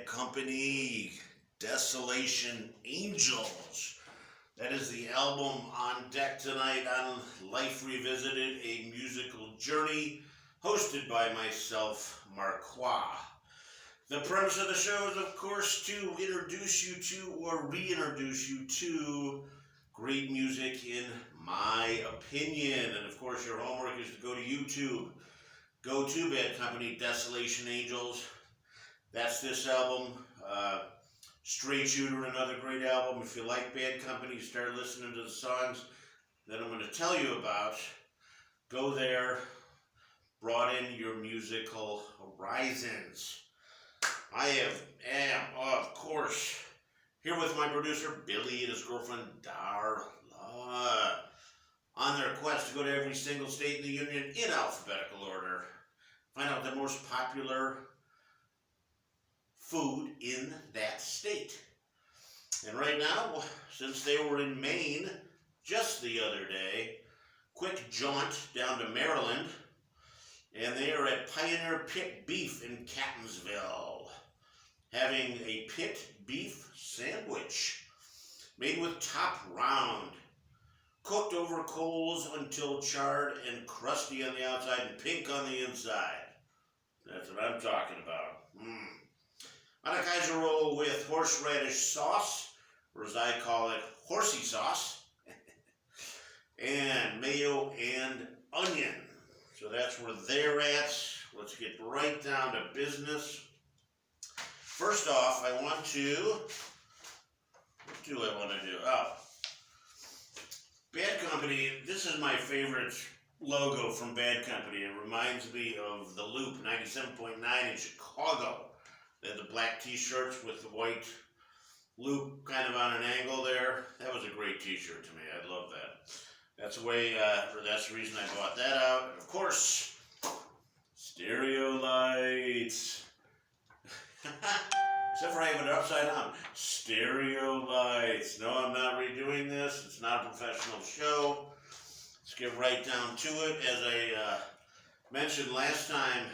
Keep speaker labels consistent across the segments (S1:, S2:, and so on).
S1: Bad Company, Desolation Angels. That is the album on deck tonight on Life Revisited, a musical journey, hosted by myself, Marquois. The premise of the show is, of course, to introduce you to or reintroduce you to great music in my opinion. And of course, your homework is to go to YouTube. Go to Bad Company, Desolation Angels. That's this album. Straight Shooter, another great album. If you like Bad Company, start listening to the songs that I'm going to tell you about. Go there. Broaden your musical horizons. I am, of course, here with my producer, Billy, and his girlfriend, Darla, on their quest to go to every single state in the Union in alphabetical order. Find out the most popular food in that state. And right now, since they were in Maine just the other day, quick jaunt down to Maryland, and they are at Pioneer Pit Beef in Catonsville, having a pit beef sandwich made with top round, cooked over coals until charred and crusty on the outside and pink on the inside. That's what I'm talking about. On a Kaiser roll with horseradish sauce, or as I call it, horsey sauce, and mayo and onion. So that's where they're at. Let's get right down to business. First off, what do I want to do? Bad Company, this is my favorite logo from Bad Company. It reminds me of the Loop 97.9 in Chicago. They had the black t-shirts with the white loop kind of on an angle there. That was a great t-shirt to me. I love that. That's the way, that's the reason I bought that out. And of course, stereo lights. Except for having it upside down. Stereo lights. No, I'm not redoing this. It's not a professional show. Let's get right down to it. As I mentioned last time,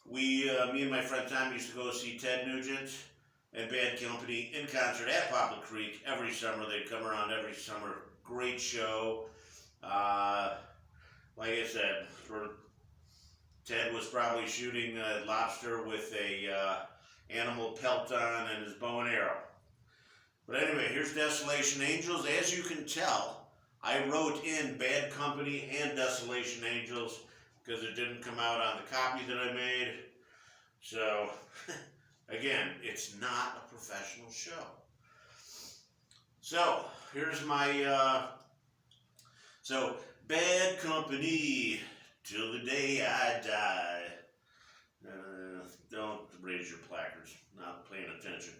S1: me and my friend Tom used to go see Ted Nugent and Bad Company in concert at Poplar Creek every summer. They'd come around every summer. Great show. Like I said, Ted was probably shooting a lobster with a animal pelt on and his bow and arrow. But anyway, here's Desolation Angels. As you can tell, I wrote in Bad Company and Desolation Angels because it didn't come out on the copy that I made. So, again, it's not a professional show. So, here's my, Bad Company, till the day I die. Don't raise your placards, not paying attention.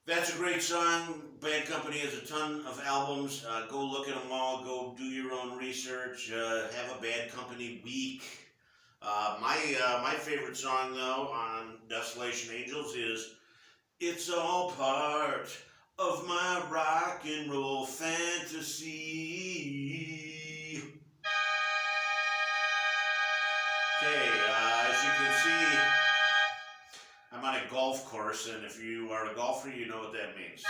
S1: That's a great song. Bad Company has a ton of albums. Go look at them all. Go do your own research. Have a Bad Company week. My favorite song, though, on Desolation Angels is "It's All Part of My Rock and Roll Fantasy." Okay, as you can see, I'm on a golf course, and if you are a golfer, you know what that means.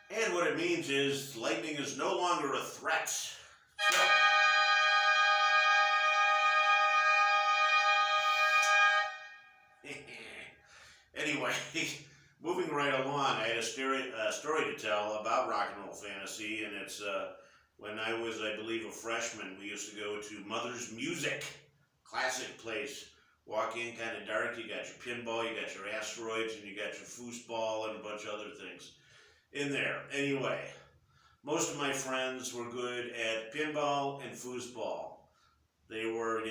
S1: And what it means is lightning is no longer a threat. So, anyway, moving right along, I had a story to tell about Rock and Roll Fantasy, and it's when I was, I believe, a freshman. We used to go to Mother's Music, classic place. Walk in, kind of dark. You got your pinball, you got your asteroids, and you got your foosball and a bunch of other things in there. Anyway, most of my friends were good at pinball and foosball. They were,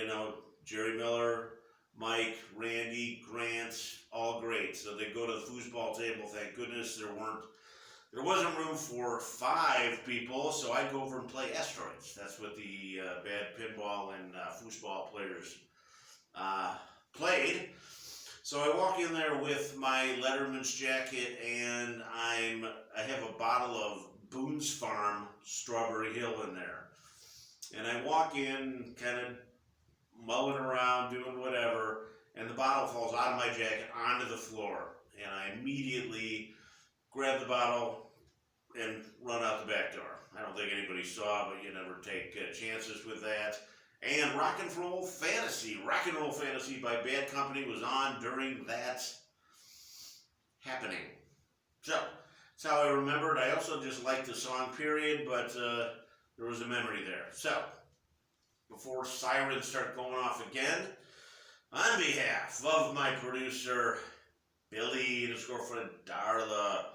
S1: Jerry Miller, Mike, Randy, Grant, all great. So they'd go to the foosball table. Thank goodness there wasn't room for 5 people, so I'd go over and play asteroids. That's what the bad pinball and foosball players played. So I walk in there with my Letterman's jacket, and I have a bottle of Boone's Farm Strawberry Hill in there. And I walk in kind of mulling around, doing whatever, and the bottle falls out of my jacket onto the floor. And I immediately grab the bottle and run out the back door. I don't think anybody saw, but you never take chances with that. And Rock and Roll Fantasy by Bad Company was on during that happening. So, that's how I remembered. I also just liked the song, period, but there was a memory there. So, before sirens start going off again, on behalf of my producer, Billy, and his girlfriend, Darla,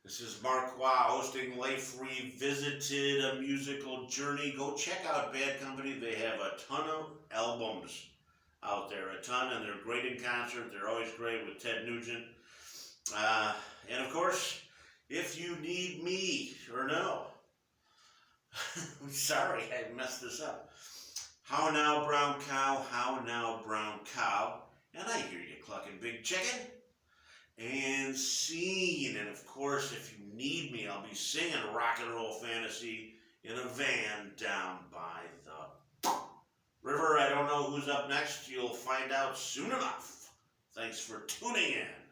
S1: this is Mark Wah hosting Life Revisited, a musical journey. Go check out Bad Company. They have a ton of albums out there, a ton, and they're great in concert. They're always great with Ted Nugent. And of course, if you need me, or no, I'm sorry, I messed this up. How now, brown cow, how now, brown cow, and I hear you clucking, big chicken. And singing, and of course, if you need me, I'll be singing Rock and Roll Fantasy in a van down by the river. I don't know who's up next. You'll find out soon enough. Thanks for tuning in.